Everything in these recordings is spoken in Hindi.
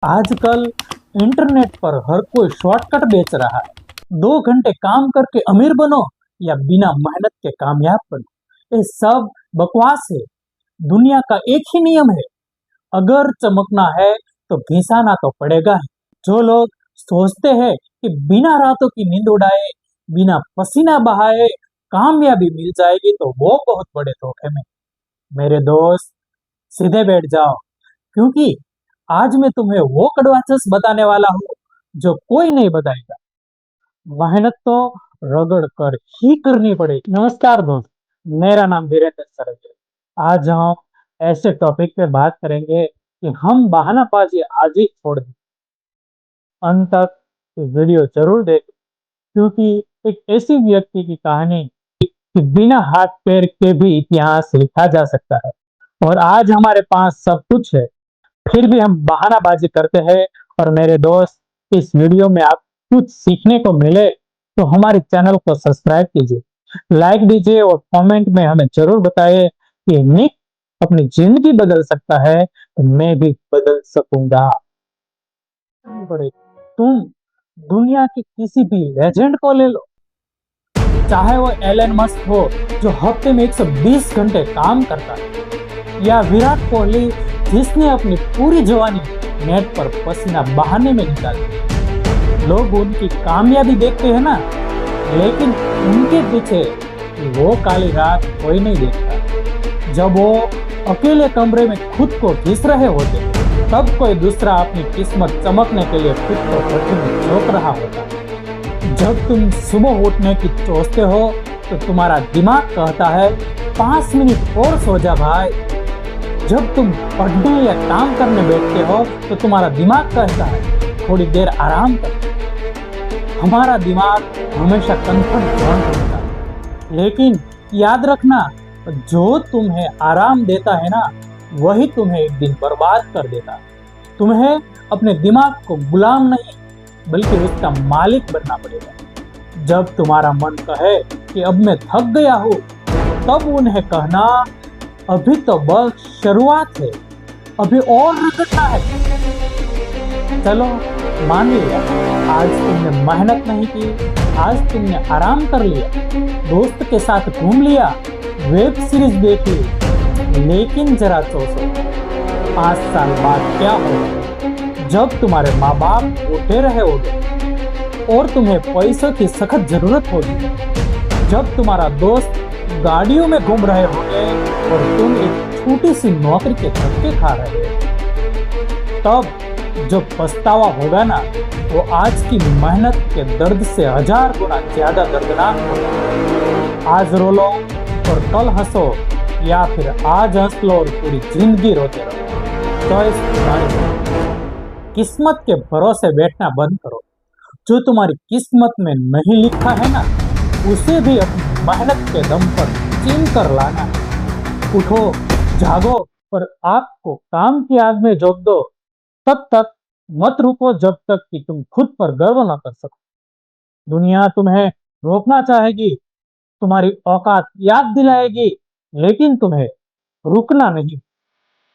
आजकल इंटरनेट पर हर कोई शॉर्टकट बेच रहा है। 2 घंटे काम करके अमीर बनो या बिना मेहनत के कामयाब बनो, ये सब बकवास है। दुनिया का एक ही नियम है, अगर चमकना है तो घिसाना तो पड़ेगा ही। जो लोग सोचते हैं कि बिना रातों की नींद उड़ाए, बिना पसीना बहाए कामयाबी मिल जाएगी, तो वो बहुत बड़े धोखे में। मेरे दोस्त, सीधे बैठ जाओ, क्योंकि आज मैं तुम्हें वो कड़वा सच बताने वाला हूँ जो कोई नहीं बताएगा। मेहनत तो रगड़ कर ही करनी पड़ेगी। नमस्कार दोस्त, मेरा नाम वीरेंद्र सरज है। आज हम ऐसे टॉपिक पे बात करेंगे कि हम बहानाबाजी आज ही छोड़ दें। अंत तक वीडियो जरूर देखें, क्योंकि एक ऐसी व्यक्ति की कहानी कि बिना हाथ पैर के भी इतिहास लिखा जा सकता है। और आज हमारे पास सब कुछ है, फिर भी हम बहानाबाजी करते हैं। और मेरे दोस्त, इस वीडियो में आप कुछ सीखने को मिले तो हमारे चैनल को सब्सक्राइब कीजिए, लाइक दीजिए और कमेंट में हमें जरूर बताइए कि निक अपनी जिंदगी बदल सकता है तो मैं भी बदल सकूंगा। बड़े तुम दुनिया के किसी भी लेजेंड को ले लो, चाहे वो एलन मस्क हो जो हफ्ते में 120 घंटे काम करता है, या विराट कोहली जिसने अपनी पूरी जवानी नेट पर पसीना बहाने में निकाली। लोग उनकी कामयाबी देखते हैं ना, लेकिन उनके पीछे वो काली रात कोई नहीं देखता। जब वो अकेले कमरे में खुद को घिस रहे होते, तब कोई दूसरा अपनी किस्मत चमकने के लिए खुद को भट्टी में झोंक रहा होता। जब तुम सुबह उठने की सोचते हो तो तुम्हारा दिमाग कहता है 5 मिनट और सो जा भाई। जब तुम पढ़ने या काम करने बैठते हो तो तुम्हारा दिमाग कहता है थोड़ी देर आराम कर। हमारा दिमाग हमेशा कंफर्ट जोन ढूंढता है, लेकिन याद रखना, जो तुम्हें आराम देता है ना, वही तुम्हें एक दिन बर्बाद कर देता है। तुम्हें अपने दिमाग को गुलाम नहीं बल्कि उसका मालिक बनना पड़ेगा। जब तुम्हारा मन कहे कि अब मैं थक गया हूँ, तब उन्हें कहना अभी तो बस शुरुआत है, अभी और रगड़ना है। चलो मान लिया, आज तुमने मेहनत नहीं की, आज तुमने आराम कर लिया, दोस्त के साथ घूम लिया, वेब सीरीज देख ली, लेकिन जरा सोचो 5 साल बाद क्या होगा, जब तुम्हारे माँ बाप बूढ़े रहे होंगे और तुम्हें पैसों की सख्त जरूरत होगी, जब तुम्हारा दोस्त गाड़ियों में घूम रहे होंगे और तुम एक छोटी सी नौकरी के धक्के खा रहे हो। तब जो पछतावा होगा ना, वो आज की मेहनत के दर्द से 1000 गुना ज्यादा दर्दनाक होगा। आज रो लो और कल हंसो, या फिर आज हंस लो और पूरी जिंदगी रोते रहो। चॉइस तुम्हारी है। किस्मत के भरोसे बैठना बंद करो। जो तुम्हारी किस्मत में नहीं लिखा है ना, उसे भी अपनी मेहनत के दम पर चीन कर लाना है। उठो, जागो और आपको काम की आग में झोंक दो। तब तक मत रुको जब तक कि तुम खुद पर गर्व ना कर सको। दुनिया तुम्हें रोकना चाहेगी, तुम्हारी औकात याद दिलाएगी, लेकिन तुम्हें रुकना नहीं।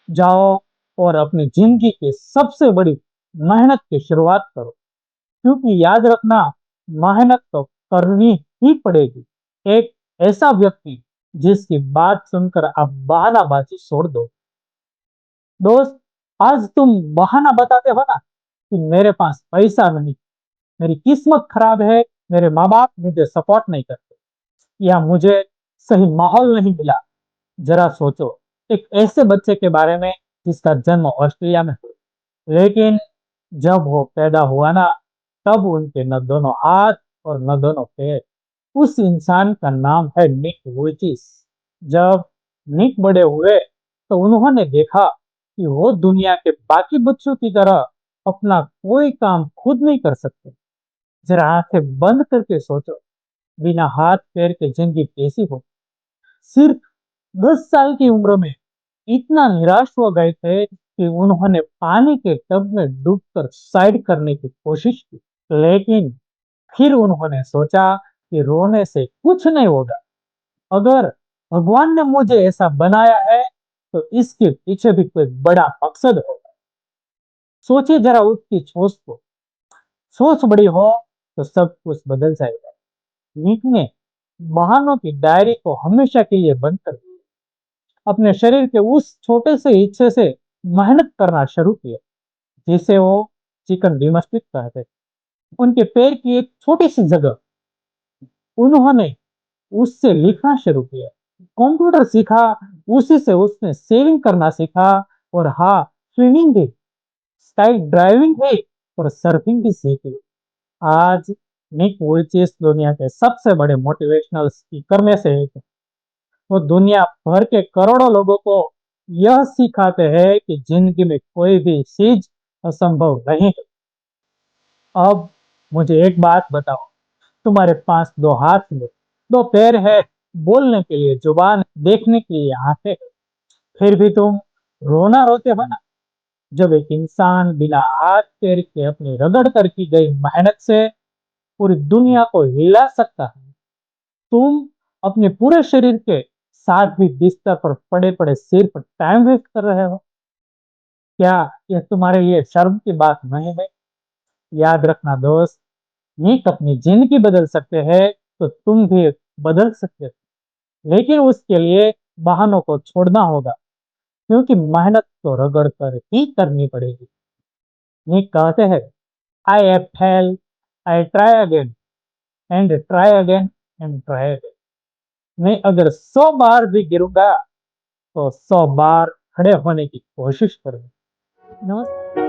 जाओ और अपनी जिंदगी की सबसे बड़ी मेहनत की शुरुआत करो, क्योंकि याद रखना, मेहनत तो करनी ही पड़ेगी। एक ऐसा व्यक्ति जिसकी बात सुनकर आप बहानाबाजी छोड़ दो। दोस्त, आज तुम बहाना बताते हो ना कि मेरे पास पैसा नहीं, मेरी किस्मत खराब है, मेरे माँ बाप मुझे सपोर्ट नहीं करते, या मुझे सही माहौल नहीं मिला। जरा सोचो एक ऐसे बच्चे के बारे में जिसका जन्म ऑस्ट्रेलिया में हुआ, लेकिन जब वो पैदा हुआ ना, तब उनके न दोनों हाथ और न दोनों पैर। उस इंसान का नाम है निक वुइचिस। जब निक बड़े हुए तो उन्होंने देखा कि वो दुनिया के बाकी बच्चों की तरह अपना कोई काम खुद नहीं कर सकते। जरा आंखें बंद करके सोचो, बिना हाथ पैर के जिंदगी कैसी हो। सिर्फ 10 साल की उम्र में इतना निराश हो गए थे कि उन्होंने पानी के टब में डूबकर सुसाइड करने की कोशिश की। लेकिन फिर उन्होंने सोचा कि रोने से कुछ नहीं होगा। अगर भगवान ने मुझे ऐसा बनाया है तो इसके पीछे भी कोई बड़ा मकसद होगा। सोचिए जरा उसकी सोच को। सोच बड़ी हो तो सब कुछ बदल जाएगा। निक ने बहानों की डायरी को हमेशा के लिए बंद कर दिया। अपने शरीर के उस छोटे से हिस्से से मेहनत करना शुरू किया जिसे वो चिकन डिमस्टिक कहते थे। उनके पैर की एक छोटी सी जगह उन्होंने उससे लिखना शुरू किया। कंप्यूटर सीखा, उसी से उसने सेविंग करना सीखा। और हाँ, स्विमिंग भी, स्काई ड्राइविंग भी, और सर्फिंग भी सीखी। आज निक वोइचिस दुनिया के सबसे बड़े मोटिवेशनल स्पीकर में से एक है। वो दुनिया भर के करोड़ों लोगों को यह सिखाते हैं कि जिंदगी में कोई भी चीज असंभव नहीं है। अब मुझे एक बात बताओ, तुम्हारे पास दो हाथ है, दो पैर है, बोलने के लिए जुबान, देखने के लिए आंखें हैं, फिर भी तुम रोना रोते हो ना? जब एक इंसान बिना हाथ पैर के अपनी रगड़ कर की गई मेहनत से पूरी दुनिया को हिला सकता है, तुम अपने पूरे शरीर के साथ भी बिस्तर पर पड़े पड़े सिर्फ टाइम वेस्ट कर रहे हो। क्या यह तुम्हारे लिए शर्म की बात नहीं है? याद रखना दोस्त, निक अपनी जिंदगी बदल सकते हैं तो तुम भी बदल सकते हो। लेकिन उसके लिए बहानों को छोड़ना होगा, क्योंकि मेहनत तो रगड़ कर ही करनी पड़ेगी। निक कहते हैं, I have fail, I try again and try again and try again. मैं अगर 100 बार भी गिरूंगा तो 100 बार खड़े होने की कोशिश करूंगा। नमस्ते।